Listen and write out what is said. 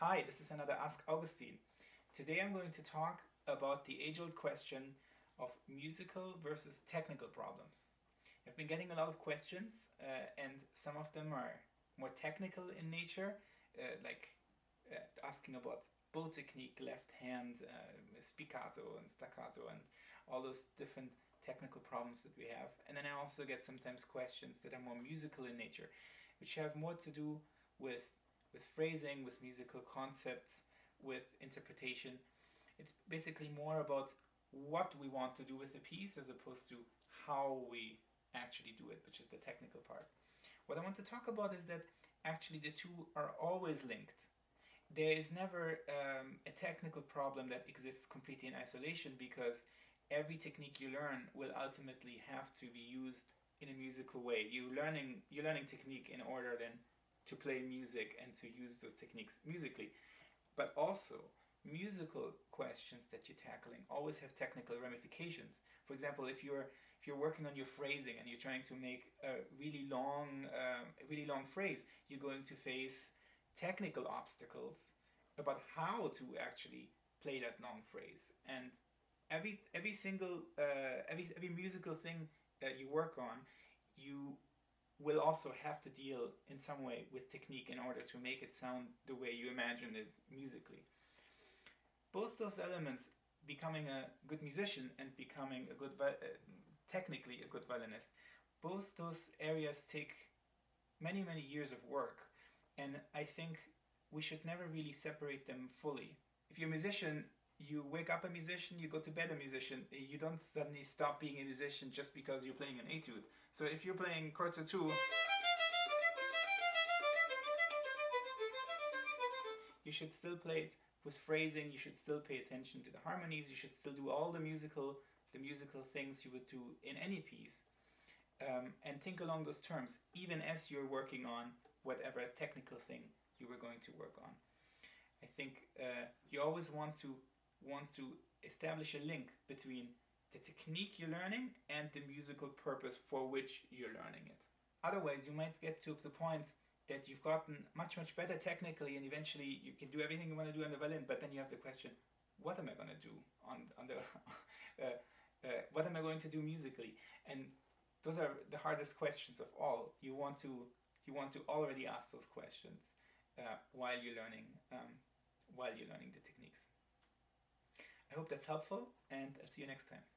Hi, this is another Ask Augustin. Today I'm going to talk about the age-old question of musical versus technical problems. I've been getting a lot of questions, and some of them are more technical in nature, asking about bow technique, left hand, spiccato and staccato, and all those different technical problems that we have. And then I also get sometimes questions that are more musical in nature, which have more to do with phrasing, with musical concepts, with interpretation. It's basically more about what we want to do with the piece as opposed to how we actually do it, which is the technical part. What I want to talk about is that actually the two are always linked. There is never a technical problem that exists completely in isolation, because every technique you learn will ultimately have to be used in a musical way. You're learning technique in order then to play music and to use those techniques musically. But also, musical questions that you're tackling always have technical ramifications. For example, if you're working on your phrasing and you're trying to make a really long phrase, you're going to face technical obstacles about how to actually play that long phrase. And every musical thing that you work on, you will also have to deal in some way with technique in order to make it sound the way you imagine it musically. Both those elements, becoming a good musician and becoming a good technically a good violinist, both those areas take many years of work, and I think we should never really separate them fully. If you're a musician, you wake up a musician, you go to bed a musician. You don't suddenly stop being a musician just because you're playing an etude. So if you're playing Quarto 2, you should still play it with phrasing, you should still pay attention to the harmonies, you should still do all the musical things you would do in any piece. And think along those terms, even as you're working on whatever technical thing you were going to work on. I think you always want to establish a link between the technique you're learning and the musical purpose for which you're learning it. Otherwise, you might get to the point that you've gotten much better technically, and eventually you can do everything you want to do on the violin, but then you have the question, what am I going to do on the what am I going to do musically? And those are the hardest questions of all. You want to already ask those questions while you're learning the techniques. I hope that's helpful, and I'll see you next time.